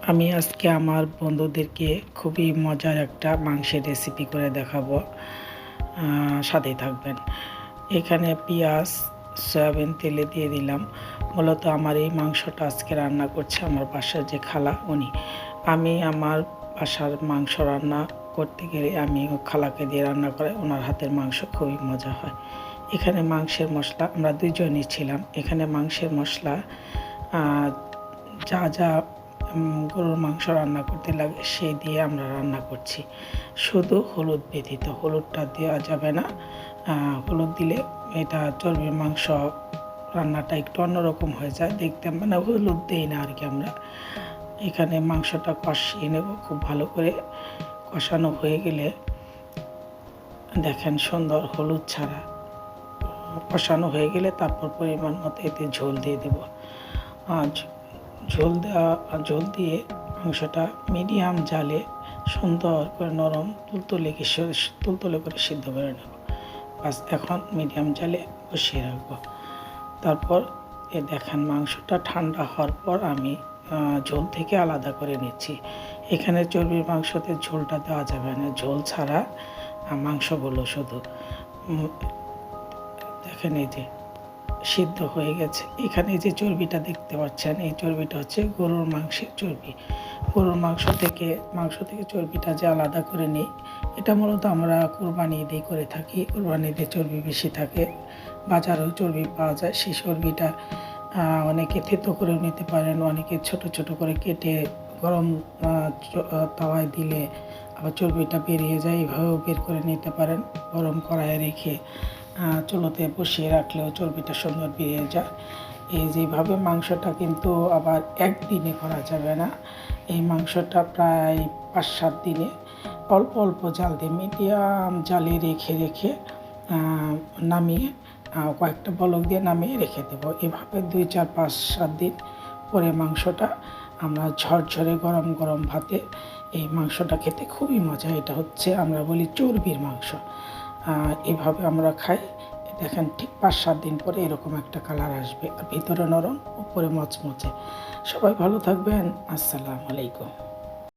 আমি আজকে আমার বন্ধুদেরকে খুবই মজার একটা মাংসের রেসিপি করে দেখাবো। সাথেই থাকবেন। এখানে পেঁয়াজ সয়াবিন তেলে দিয়ে দিলাম। মূলত আমার এই মাংসটা আজকে রান্না করছে আমার বাসার যে খালা উনি। আমি আমার বাসার মাংস রান্না করতে গেলে আমি খালাকে দিয়ে রান্না করে, ওনার হাতের মাংস খুবই মজা হয়। এখানে মাংসের মশলা আমরা দুজনই ছিলাম। এখানে মাংসের মশলা যা যা গরুর মাংস রান্না করতে লাগে সেই দিয়ে আমরা রান্না করছি। শুধু হলুদ ব্যতীত, হলুদটা দেওয়া যাবে না। হলুদ দিলে এটা চর্বির মাংস রান্নাটা একটু অন্যরকম হয়ে যায় দেখতে, মানে হলুদ দেই না আর কি। আমরা এখানে মাংসটা কষিয়ে নেব খুব ভালো করে। কষানো হয়ে গেলে দেখেন সুন্দর হলুদ ছাড়া কষানো হয়ে গেলে তারপর পরিমাণ মতো এতে ঝোল দিয়ে দেব। ঝোল দিয়ে মাংসটা মিডিয়াম জালে সুন্দর করে নরম তুলতুলে করে সিদ্ধ করে নেব। বাস এখন মিডিয়াম জালে বসিয়ে রাখবো। তারপর দেখেন মাংসটা ঠান্ডা হওয়ার পর আমি ঝোল থেকে আলাদা করে নিচ্ছি। এখানে চর্বির মাংসতে ঝোলটা দেওয়া যাবে না, ঝোল ছাড়া মাংসগুলো শুধু দেখেন এই যে সিদ্ধ হয়ে গেছে। এখানে যে চর্বিটা দেখতে পাচ্ছেন, এই চর্বিটা হচ্ছে গরুর মাংসের চর্বি। গরুর মাংস থেকে চর্বিটা যে আলাদা করে নিই, এটা মূলত আমরা কোরবানি দিয়ে করে থাকি। কোরবানি দিয়ে চর্বি বেশি থাকে, বাজারেও চর্বি পাওয়া যায়। সেই চর্বিটা অনেকে থেতো করে নিতে পারেন, অনেকে ছোট ছোট করে কেটে গরম তাওয়ায় দিলে আবার চর্বিটা বেরিয়ে যায়, এইভাবেও বের করে নিতে পারেন। গরম কড়াইয়ে রেখে চুলোতে বসিয়ে রাখলেও চর্বিটা সুন্দর বেরিয়ে যায়। এই যেভাবে মাংসটা কিন্তু আবার একদিনে করা যাবে না। এই মাংসটা প্রায় 5-7 দিনে অল্প অল্প জাল দিয়ে মিডিয়াম জালে রেখে নামিয়ে কয়েকটা বলক দিয়ে নামিয়ে রেখে দেবো। এভাবে 2-4-5-7 দিন পরে মাংসটা আমরা ঝরঝরে গরম গরম ভাতে এই মাংসটা খেতে খুবই মজা। এটা হচ্ছে আমরা বলি চর্বির মাংস। এভাবে আমরা খাই। দেখেন ঠিক 5-7 দিন পরে এরকম একটা কালার আসবে, আর ভিতরে নরম উপরে মচমচে। সবাই ভালো থাকবেন। আসসালামু আলাইকুম।